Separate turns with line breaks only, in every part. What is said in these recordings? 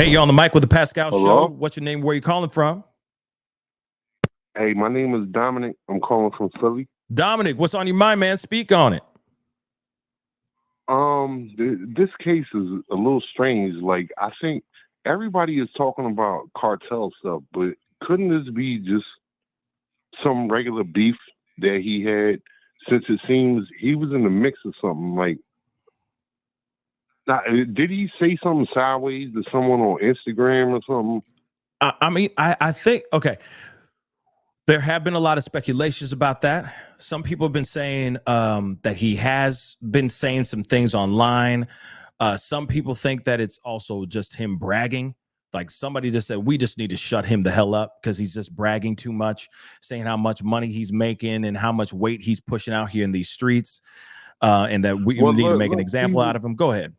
Hey, you're on the mic with the Pascal Show.
Hello?
What's your name? Where you calling from?
Hey, my name is Dominic. I'm calling from Philly.
Dominic, what's on your mind, man? Speak on it.
This case is a little strange. Like, I think everybody is talking about cartel stuff, but couldn't this be just some regular beef that he had? Since it seems he was in the mix of something. Like, now, did he say something sideways to someone on Instagram or something?
I think, okay, there have been a lot of speculations about that. Some people have been saying that he has been saying some things online. Some people think that it's also just him bragging. Like somebody just said, we just need to shut him the hell up because he's just bragging too much, saying how much money he's making and how much weight he's pushing out here in these streets, and that we need to make an example out of him. Go ahead.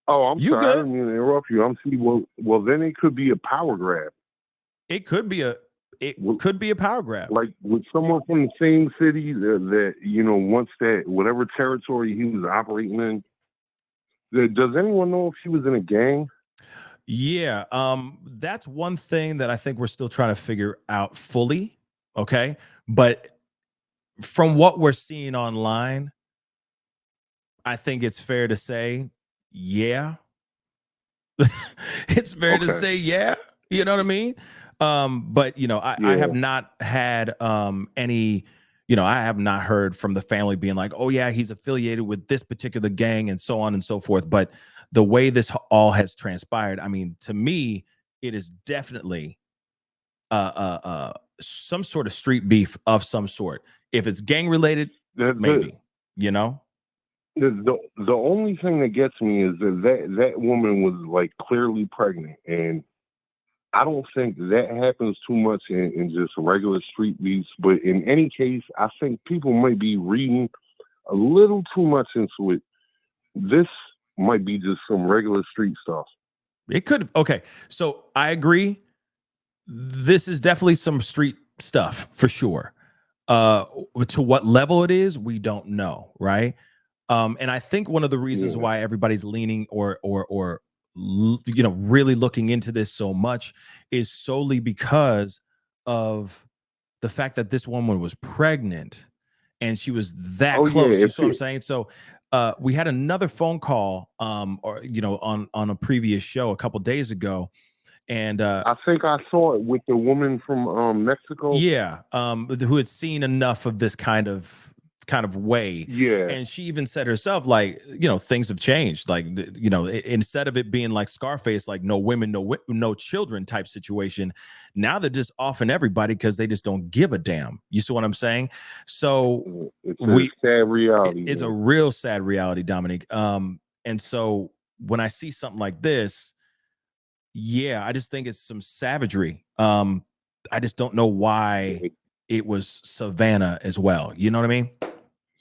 Oh, I'm
You
sorry. I
good?
didn't mean to interrupt you. I'm seeing, well, then it could be a power grab.
It could be a power grab.
Like with someone from the same city that wants that whatever territory he was operating in. Does anyone know if he was in a gang?
Yeah, that's one thing that I think we're still trying to figure out fully. Okay, but from what we're seeing online, I think it's fair to say, yeah. It's fair to say, yeah. You know what I mean? But I have not had any, I have not heard from the family being like, oh yeah, he's affiliated with this particular gang and so on and so forth. But the way this all has transpired, I mean, to me, it is definitely some sort of street beef of some sort. If it's gang related, maybe,
The only thing that gets me is that woman was like clearly pregnant, and I don't think that happens too much in just regular street beefs. But in any case, I think people might be reading a little too much into it. This might be just some regular street stuff.
It could. Okay. So I agree. This is definitely some street stuff for sure. To what level it is, we don't know. Right. And I think one of the reasons why everybody's leaning or really looking into this so much is solely because of the fact that this woman was pregnant and she was that close. You see what I'm saying? So we had another phone call on a previous show a couple days ago. And
I think I saw it with the woman from Mexico.
Yeah, who had seen enough of this kind of way.
Yeah.
And she even said herself, like, things have changed. Like, instead of it being like Scarface, like no women, no children type situation, now they're just offing everybody because they just don't give a damn. You see what I'm saying? So
it's a sad reality.
It's a real sad reality, Dominic. And so when I see something like this, yeah, I just think it's some savagery. I just don't know why it was Savannah as well. You know what I mean?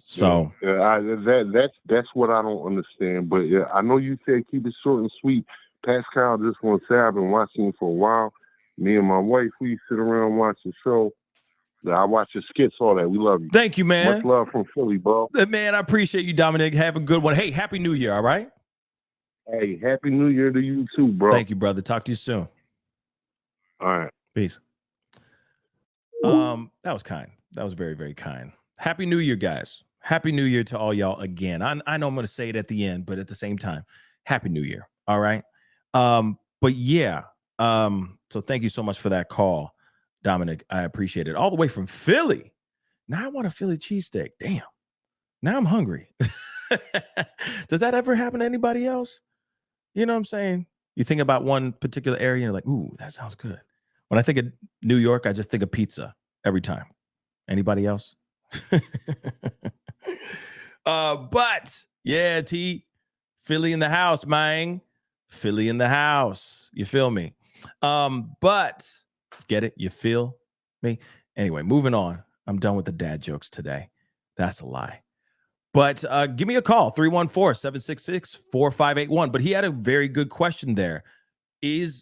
So
that's what I don't understand. But I know you said keep it short and sweet. Pascal, just want to say I've been watching you for a while. Me and my wife, we sit around watch the show. I watch your skits, all that. We love you.
Thank you, man.
Much love from Philly, bro.
Man, I appreciate you, Dominic. Have a good one. Hey, Happy New Year, all right?
Hey, Happy New Year to you too, bro.
Thank you, brother. Talk to you soon.
All right.
Peace. That was kind. That was very, very kind. Happy New Year, guys. Happy New Year to all y'all again. I know I'm going to say it at the end, but at the same time, Happy New Year. All right. But yeah. So thank you so much for that call, Dominic. I appreciate it. All the way from Philly. Now I want a Philly cheesesteak. Damn. Now I'm hungry. Does that ever happen to anybody else? You know what I'm saying? You think about one particular area and you're like, ooh, that sounds good. When I think of New York, I just think of pizza every time. Anybody else? But yeah, Philly in the house, man. Philly in the house. You feel me? But get it? You feel me? Anyway, moving on. I'm done with the dad jokes today. That's a lie. But give me a call, 314-766-4581. But he had a very good question there.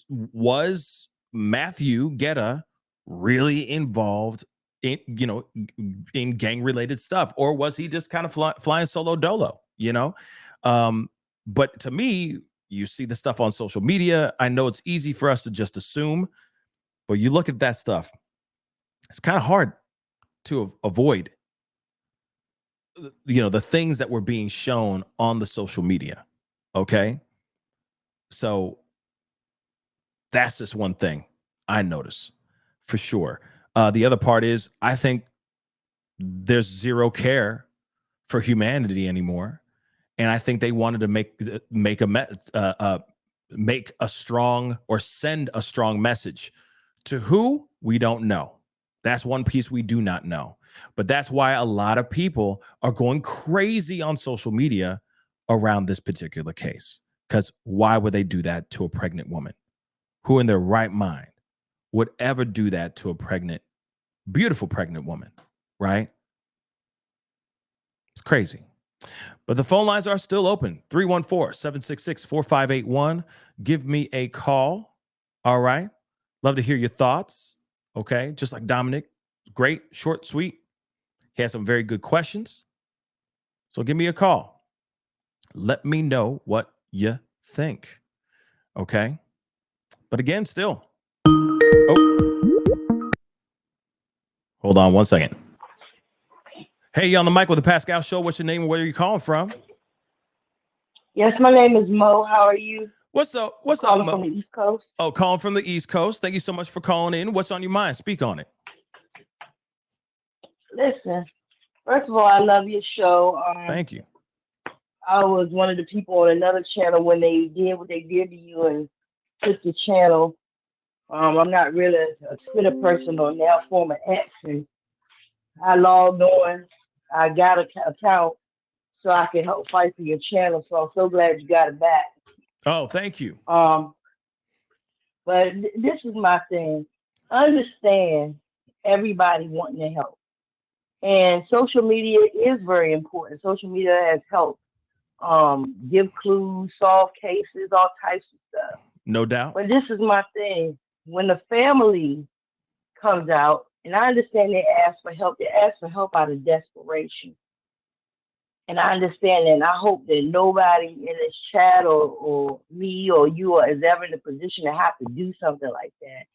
Was Matthew Guetta really involved in gang-related stuff? Or was he just kind of flying solo dolo, But to me, You see the stuff on social media. I know it's easy for us to just assume, but you look at that stuff, it's kind of hard to avoid, the things that were being shown on the social media. Okay. So that's just one thing I notice for sure. The other part is I think there's zero care for humanity anymore. And I think they wanted to make a strong or send a strong message to who we don't know. That's one piece we do not know. But that's why a lot of people are going crazy on social media around this particular case. Because why would they do that to a pregnant woman? Who in their right mind would ever do that to a beautiful pregnant woman, right? It's crazy. But the phone lines are still open. 314-766-4581. Give me a call. All right. Love to hear your thoughts. Okay. Just like Dominic. Great, short, sweet. He has some very good questions. So give me a call. Let me know what you think. Okay. But again, still. Oh. Hold on one second. Hey, you on the mic with the Pascal Show. What's your name and where are you calling from?
Yes, my name is Mo. How are you?
What's up? What's
calling
up, Mo?
From the East Coast.
Oh, calling from the East Coast. Thank you so much for calling in. What's on your mind? Speak on it.
Listen, first of all, I love your show.
Thank you.
I was one of the people on another channel when they did what they did to you and took the channel. I'm not really a Twitter person or now former X, and I logged on. I got an account so I can help fight for your channel. So I'm so glad you got it back.
Oh, thank you.
But this is my thing. Understand everybody wanting to help. And social media is very important. Social media has helped give clues, solve cases, all types of stuff.
No doubt.
But this is my thing. When the family comes out, and I understand they ask for help out of desperation. And I understand that, and I hope that nobody in this chat or me or you is ever in a position to have to do something like that.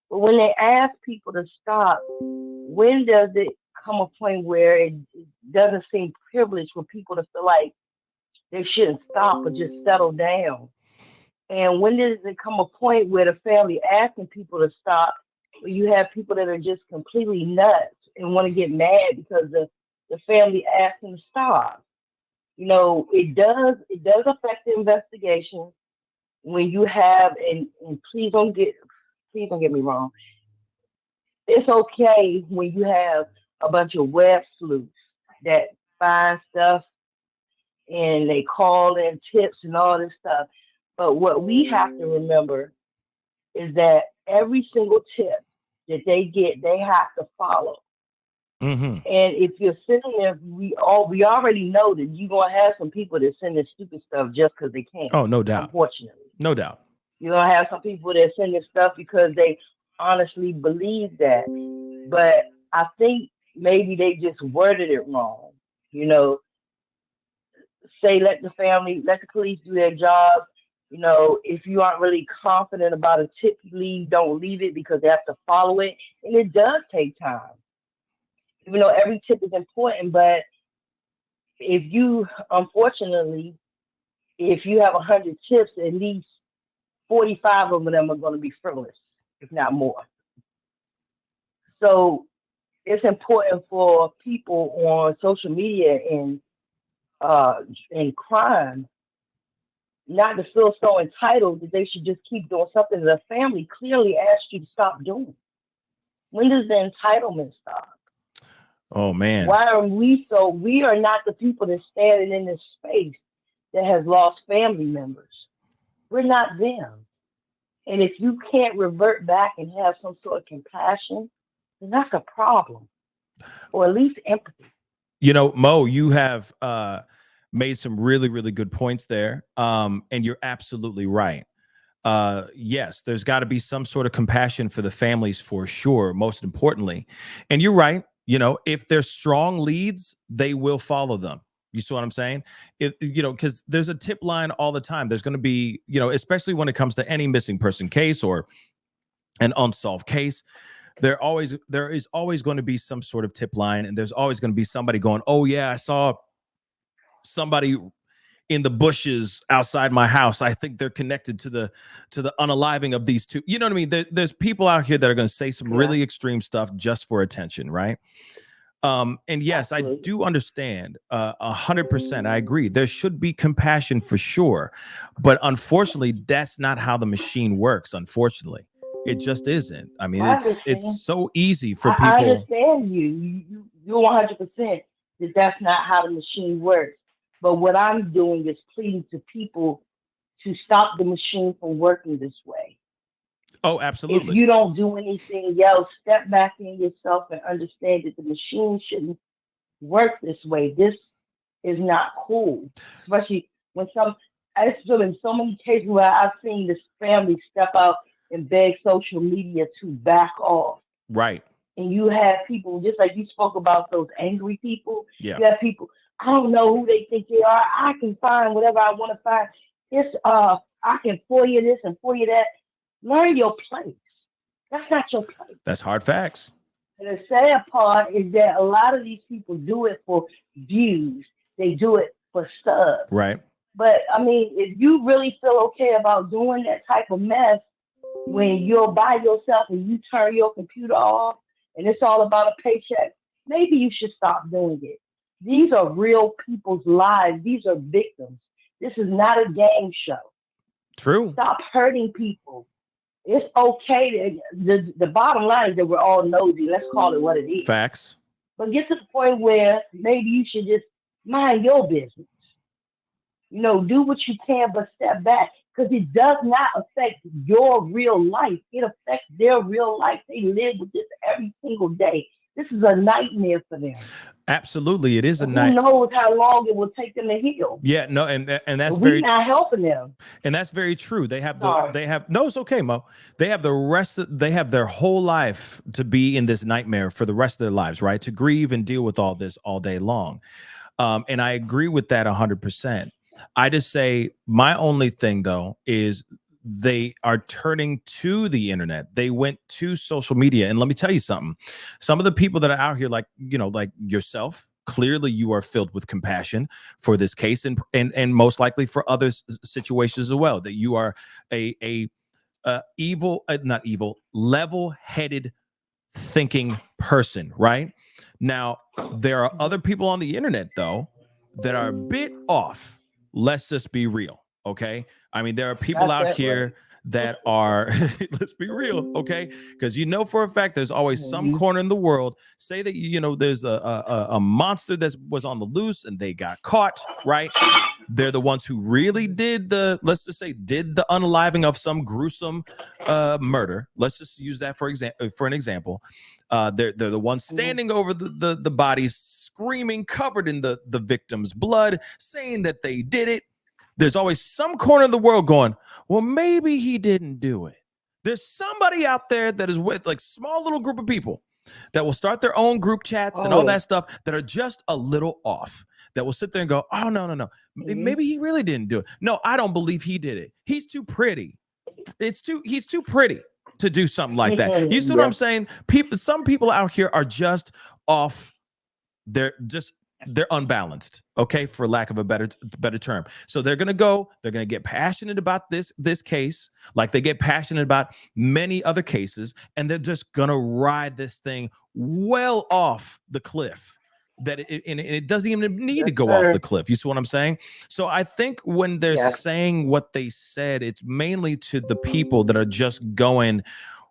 But when they ask people to stop, when does it come a point where it doesn't seem privileged for people to feel like they shouldn't stop or just settle down? And when does it come a point where the family asking people to stop, where you have people that are just completely nuts and want to get mad because the family asked them to stop? You know, it does affect the investigation when you have, and please don't get me wrong. It's okay when you have a bunch of web sleuths that find stuff and they call in tips and all this stuff. But what we have to remember is that every single tip that they get, they have to follow.
Mm-hmm.
And if you're sitting there, we already know that you're going to have some people that send this stupid stuff just because they can.
Oh, no doubt.
Unfortunately.
No doubt.
You're going to have some people that send this stuff because they honestly believe that. But I think maybe they just worded it wrong. You know, say let the police do their job. You know, if you aren't really confident about a tip you leave, don't leave it because they have to follow it. And it does take time. Even though every tip is important, but if you, unfortunately, if you have 100 tips, at least 45 of them are going to be frivolous, if not more. So it's important for people on social media and crime not to feel so entitled that they should just keep doing something that the family clearly asked you to stop doing. When does the entitlement stop?
Oh, man.
Why are we not the people that's standing in this space that has lost family members? We're not them. And if you can't revert back and have some sort of compassion, then that's a problem. Or at least empathy.
You know, Mo, you have made some really, really good points there. And you're absolutely right. Yes, there's got to be some sort of compassion for the families for sure, most importantly. And you're right. You know, if they're strong leads, they will follow them. You see what I'm saying? Because there's a tip line all the time. There's going to be, especially when it comes to any missing person case or an unsolved case, there is always going to be some sort of tip line, and there's always going to be somebody going, "Oh yeah, I saw somebody in the bushes outside my house. I think they're connected to the unaliving of these two." You know what I mean? There's people out here that are going to say some really extreme stuff just for attention, right? And yes,
Absolutely.
I do understand 100%. I agree. There should be compassion for sure. But unfortunately, that's not how the machine works. Unfortunately, it just isn't. I mean,
I
it's
understand.
so easy for
I
people.
understand you're 100% that that's not how the machine works. But what I'm doing is pleading to people to stop the machine from working this way.
Oh,
If
absolutely.
you don't do anything else, step back in yourself and understand that the machine shouldn't work this way. This is not cool. Especially when I've been in so many cases where I've seen this family step out and beg social media to back off.
Right.
And you have people, just like you spoke about those angry people,
Yeah.
you have people, I don't know who they think they are. I can find whatever I want to find. It's I can for you this and for you that. Learn your place. That's not your place.
That's hard facts.
And the sad part is that a lot of these people do it for views. They do it for stuff.
Right.
But I mean, if you really feel okay about doing that type of mess when you're by yourself and you turn your computer off and it's all about a paycheck, maybe you should stop doing it. These are real people's lives. These are victims. This is not a game show.
True.
Stop hurting people. It's okay to the bottom line is that we're all nosy. Let's call it what it is.
Facts.
But get to the point where maybe you should just mind your business. Do what you can, but step back because it does not affect your real life. It affects their real life. They live with this every single day. This is a nightmare for them.
Absolutely, it is a
Who
night.
knows how long it will take them to heal?
Yeah, no, and that's
We're
very
not helping them.
and that's very true. They have
Sorry.
no, it's okay, Mo. They have they have their whole life to be in this nightmare for the rest of their lives, right? To grieve and deal with all this all day long. And I agree with that 100%. I just say my only thing though is they are turning to the internet. They went to social media, and let me tell you something. Some of the people that are out here, like like yourself, clearly you are filled with compassion for this case, and most likely for other situations as well. That you are a not evil, level-headed thinking person, right? Now, there are other people on the internet, though, that are a bit off. Let's just be real, okay? I mean, there are people
That's
out
that
here
way.
that are, let's be real, okay? Because for a fact there's always some
Mhm.
corner in the world. Say that, there's a monster that was on the loose and they got caught, right? They're the ones who really did let's just say, did the unaliving of some gruesome murder. Let's just use that for an example. They're the ones
Mhm.
standing over the bodies, screaming, covered in the victim's blood, saying that they did it. There's always some corner of the world going, well, maybe he didn't do it. There's somebody out there that is with like small little group of people that will start their own group chats and
Oh
all
yeah.
that stuff that are just a little off. That will sit there and go, oh, no.
Mhm.
Maybe he really didn't do it. No, I don't believe he did it. He's too pretty. He's too pretty to do something like that. You see what I'm
Yeah.
saying? Some people out here are just off. They're unbalanced, okay, for lack of a better term. So they're gonna get passionate about this case, like they get passionate about many other cases, and they're just gonna ride this thing well off the cliff. And it doesn't even need
Yes,
to go off the
sir.
cliff. You see what I'm saying? So I think when they're
Yes.
saying what they said, it's mainly to the people that are just going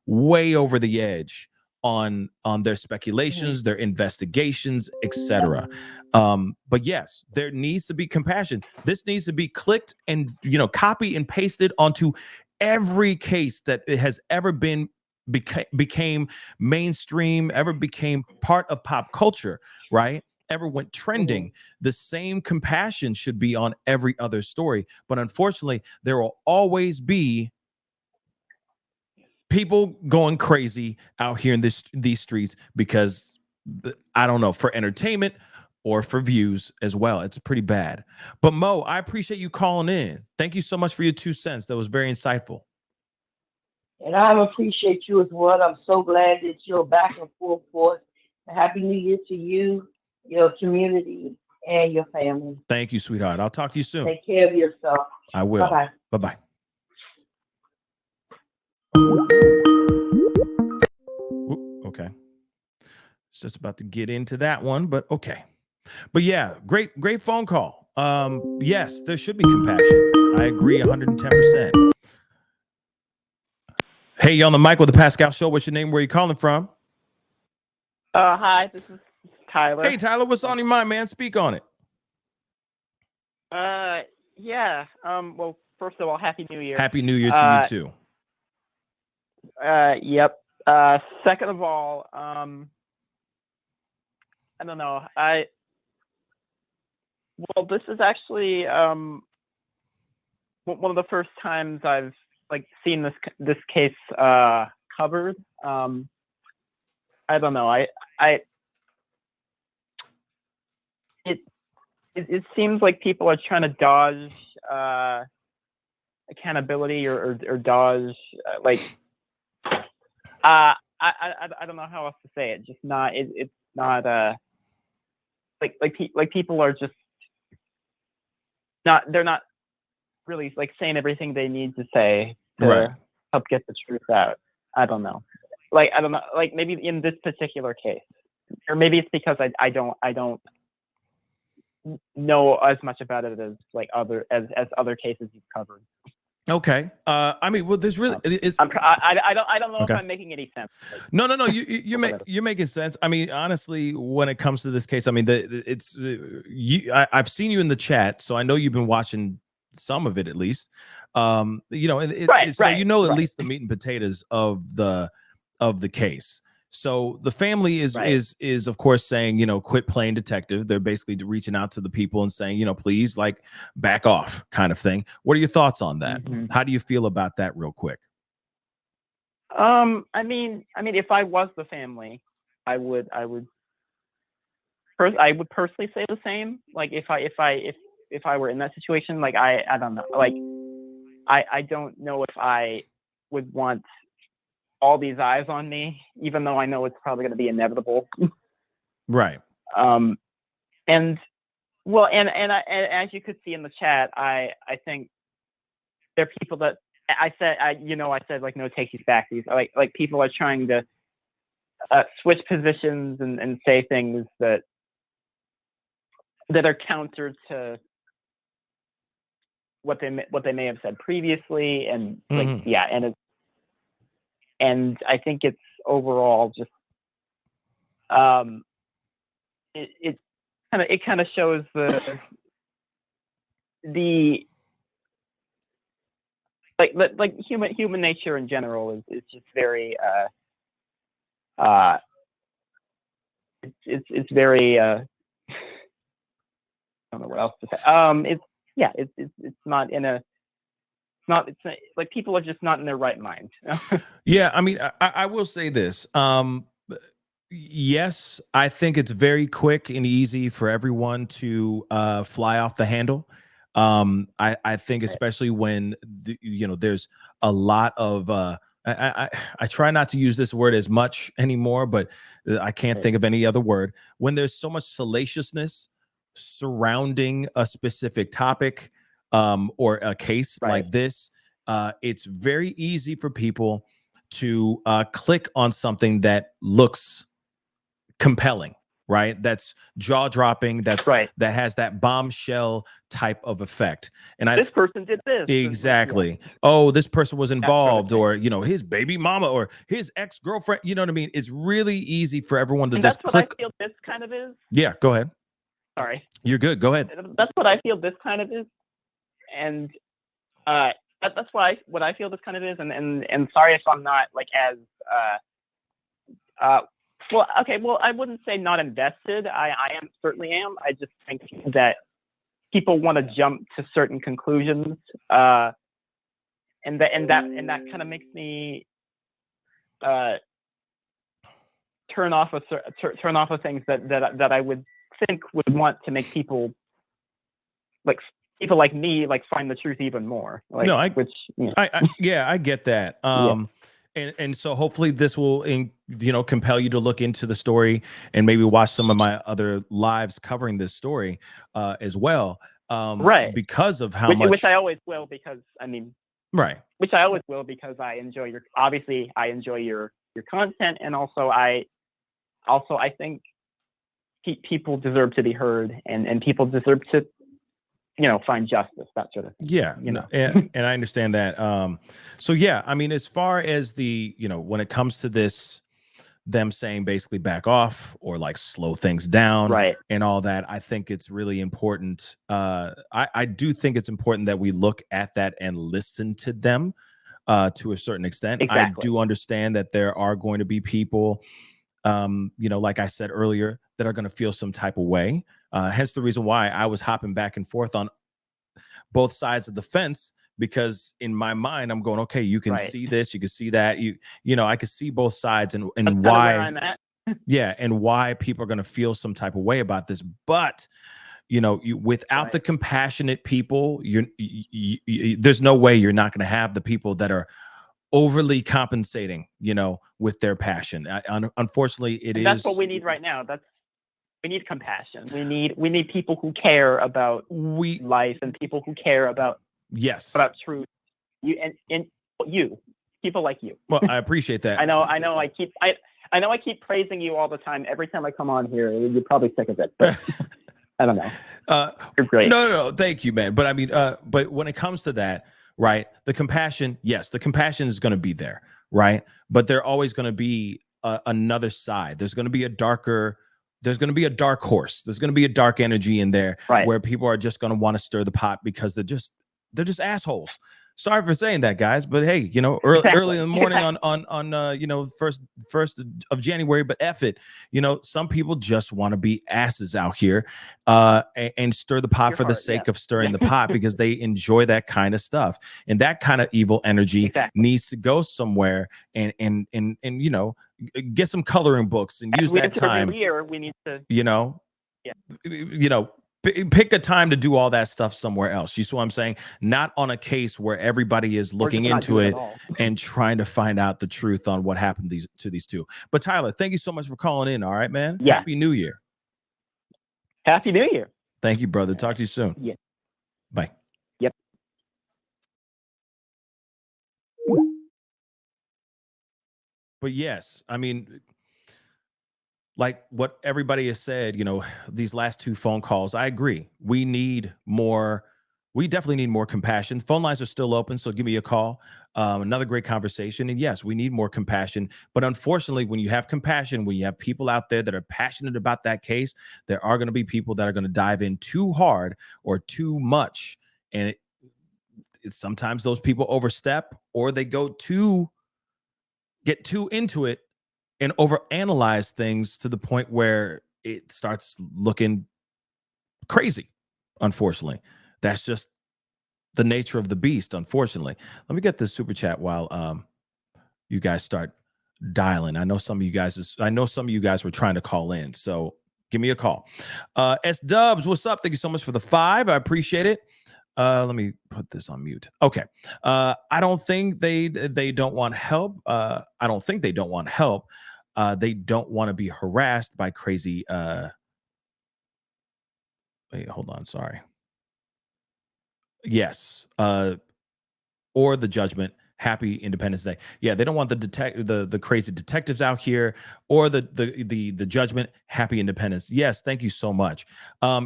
way over the edge on their
Mhm.
speculations, their investigations, etc. But yes, there needs to be compassion. This needs to be clicked and copy and pasted onto every case that it has ever became mainstream, ever became part of pop culture, right? Ever went
Mhm.
trending. The same compassion should be on every other story. But unfortunately, there will always be people going crazy out here in these streets because I don't know, for entertainment or for views as well. It's pretty bad. But Mo, I appreciate you calling in. Thank you so much for your 2 cents. That was very insightful.
And I appreciate you as well. I'm so glad that you're back and forth. Happy New Year to you, your community, and your family.
Thank you, sweetheart. I'll talk to you soon.
Take care of yourself.
I will.
Bye-bye.
Bye-bye. Okay. Just about to get into that one, but okay. But yeah, great phone call. Yes, there should be compassion. I agree 110%. Hey, you on the mic with the Pascal Show. What's your name? Where are you calling from?
Hi, this is Tyler.
Hey, Tyler, what's on your mind, man? Speak on it.
Yeah. Well, first of all, Happy New Year.
Happy New Year to you too.
Yep. Second of all, I don't know. Well, this is actually one of the first times I've seen this case covered. I don't know. It seems like people are trying to dodge accountability or dodge I don't know how else to say it. Just not. It's not people are just not. They're not really saying everything they need to say to help get the truth out. I don't know. I don't know. Maybe in this particular case, or maybe it's because I don't know as much about it as other cases you've covered.
Okay. I mean, well, there's really
I don't know if I'm making any sense.
No. You're making sense. I mean, honestly, when it comes to this case, I mean, I've seen you in the chat, so I know you've been watching some of it at least. So at least the meat and potatoes of the case. So the family is of course saying, quit playing detective. They're basically reaching out to the people and saying, please back off kind of thing. What are your thoughts on that?
Mm-hmm.
How do you feel about that real quick?
I mean, if I was the family, I would personally say the same. If I were in that situation, I don't know. I don't know if I would want all these eyes on me, even though I know it's probably going to be inevitable.
Right.
And as you could see in the chat, I think there are people that I said no takesies backsies. People are trying to switch positions and say things that are counter to what they may have said previously, and and I think it's overall just it kind of shows the human nature in general is just very it's very I don't know what else to say. It's not in a it's people are just not in their right mind.
Yeah, I mean, I will say this. Yes, I think it's very quick and easy for everyone to fly off the handle. I think especially when there's a lot of I try not to use this word as much anymore, but I can't think of any other word. When there's so much salaciousness surrounding a specific topic or a case like this, it's very easy for people to click on something that looks compelling, right? That's jaw-dropping, that has that bombshell type of effect. And
this person did this.
Exactly. Oh, this person was involved, or his baby mama or his ex-girlfriend. You know what I mean? It's really easy for everyone to just click.
That's what I feel this kind of is.
Yeah, go ahead.
Sorry.
You're good. Go ahead.
That's what I feel this kind of is. And that's what I feel this kind of is. And sorry if I'm not as well, okay, well, I wouldn't say not invested. I certainly am. I just think that people want to jump to certain conclusions, and that kind of makes me turn off of things that I would think would want to make people like me find the truth even more.
No, I get that.
Yeah.
And so hopefully this will, compel you to look into the story and maybe watch some of my other lives covering this story as well.
Right.
Because of how much,
which I always will, because
right.
Which I always will, because I enjoy your content, and also I think people deserve to be heard, and people deserve to, find justice, that sort of thing.
Yeah, and I understand that. So yeah, I mean, as far as the, when it comes to this, them saying basically back off or slow things down,
right,
and all that, I think it's really important. I do think it's important that we look at that and listen to them to a certain extent.
Exactly.
I do understand that there are going to be people, like I said earlier, that are going to feel some type of way. Hence the reason why I was hopping back and forth on both sides of the fence, because in my mind I'm going, okay, you can see this, you can see that, I could see both sides, and
That's
why
where I'm at.
yeah, and why people are going to feel some type of way about this. But without the compassionate people, there's no way you're not going to have the people that are overly compensating, with their passion. Unfortunately,
That's what we need right now. We need compassion. We need people who care about life, and people who care about truth. People like you.
Well, I appreciate that.
I know. I keep praising you all the time. Every time I come on here, you're probably sick of it, but I don't know. You're great.
No, thank you, man. But I mean, but when it comes to that, right? The compassion, yes, the compassion is going to be there, right? But there always going to be another side. There's going to be a dark horse. There's going to be a dark energy in there, where people are just going to want to stir the pot because they're just assholes. Sorry for saying that, guys, but hey, early in the morning on first of January, but F it, some people just want to be asses out here and stir the pot for the sake of stirring the pot, because they enjoy that kind of stuff, and that kind of evil energy needs to go somewhere and get some coloring books and use that time.
We need to,
pick a time to do all that stuff somewhere else. You see what I'm saying? Not on a case where everybody is looking into it and trying to find out the truth on what happened to these two. But Tyler, thank you so much for calling in. All right, man.
Yeah.
Happy New Year.
Happy New Year.
Thank you, brother. Talk to you soon.
Yeah.
Bye.
Yep.
But yes, I mean, like what everybody has said, these last two phone calls, I agree. We definitely need more compassion. Phone lines are still open, so give me a call. Another great conversation. And yes, we need more compassion. But unfortunately, when you have compassion, when you have people out there that are passionate about that case, there are going to be people that are going to dive in too hard or too much. And sometimes those people overstep, or they get too into it and overanalyze things to the point where it starts looking crazy. Unfortunately, that's just the nature of the beast. Unfortunately, let me get this super chat while you guys start dialing. I know some of you guys were trying to call in, so give me a call. S Dubs, what's up? Thank you so much for the 5. I appreciate it. Let me put this on mute. Okay. I don't think they don't want help. I don't think they don't want help. They don't want to be harassed by crazy. Wait, hold on. Sorry. Yes. Or the judgment. Happy Independence Day. Yeah, they don't want the crazy detectives out here, or the judgment. Happy Independence. Yes, thank you so much.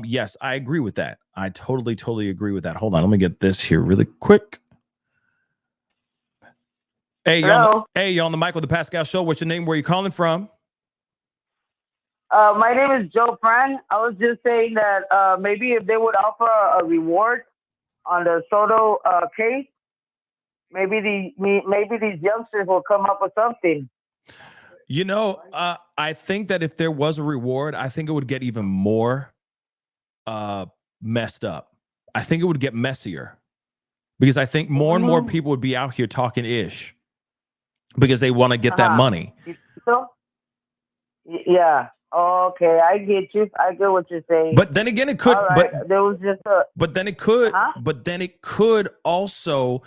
Yes, I agree with that. I totally agree with that. Hold on, let me get this here really quick. Hey, you on the mic with the Pascal Show. What's your name? Where are you calling from?
My name is Joe Fran. I was just saying that maybe if they would offer a reward on the Soto case, maybe these youngsters will come up with something.
I think that if there was a reward, I think it would get even more messed up. I think it would get messier, because I think more and more people would be out here talking ish because they want to get that money.
So? Yeah. Okay, I get you. I get what you're saying.
But then again, it could.
All right, there was just a.
But then it could.
Huh?
But then it could also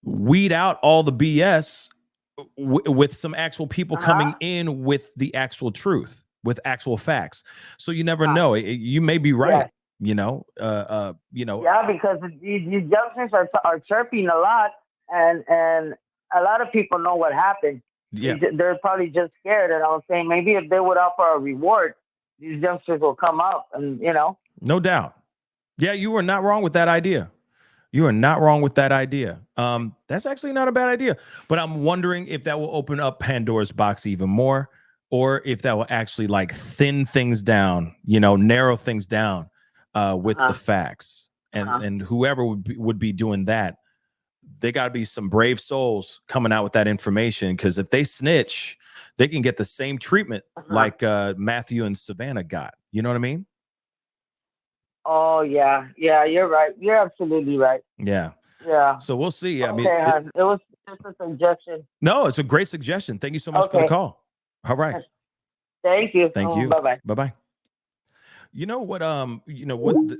weed out all the BS with some actual people coming in with the actual truth, with actual facts. So you never know. You may be right.
Yes.
You know.
Yeah, because these youngsters are chirping a lot, and a lot of people know what happened.
Yeah.
They're probably just scared. And I was saying maybe if they would offer a reward, these youngsters will come up, and
No doubt. Yeah, you were not wrong with that idea. You are not wrong with that idea. That's actually not a bad idea. But I'm wondering if that will open up Pandora's box even more, or if that will actually like thin things down, narrow things down with the facts. And whoever would be doing that, they got to be some brave souls coming out with that information, because if they snitch, they can get the same treatment like Matthew and Savannah got. You know what I mean?
Oh yeah, you're right. You're absolutely right.
Yeah.
Yeah.
So we'll see. I mean,
it was just a suggestion.
No, it's a great suggestion. Thank you so much for the call. All right.
Thank you.
Thank you.
Bye-bye.
Bye-bye. You know what?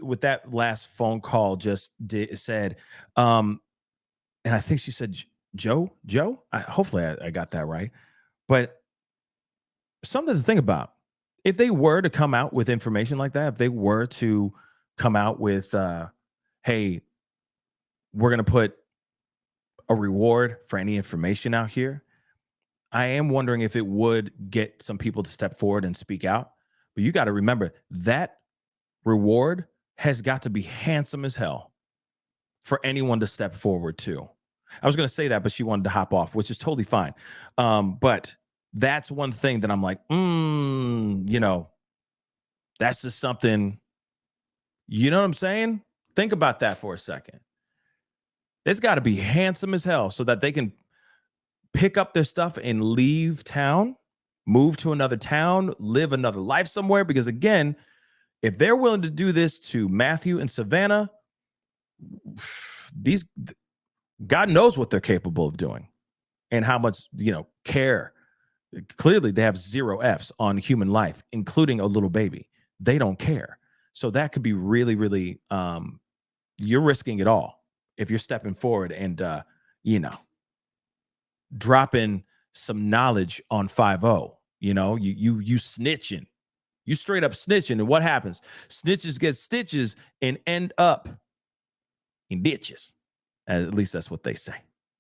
With that last phone call just said, and I think she said Joe. Hopefully I got that right. But something to think about. If they were to come out with information like that, if they were to come out with, hey, we're going to put a reward for any information out here, I am wondering if it would get some people to step forward and speak out. But you got to remember that reward has got to be handsome as hell for anyone to step forward to. I was going to say that, but she wanted to hop off, which is totally fine. But that's one thing that I'm like, that's just something, you know what I'm saying? Think about that for a second. It's got to be handsome as hell so that they can pick up their stuff and leave town, move to another town, live another life somewhere. Because again, if they're willing to do this to Matthew and Savannah, God knows what they're capable of doing and how much, care. Clearly, they have 0 Fs on human life, including a little baby. They don't care. So that could be really, really, you're risking it all if you're stepping forward and, dropping some knowledge on 5-0. You snitching. You straight up snitching. And what happens? Snitches get stitches and end up in ditches. At least that's what they say.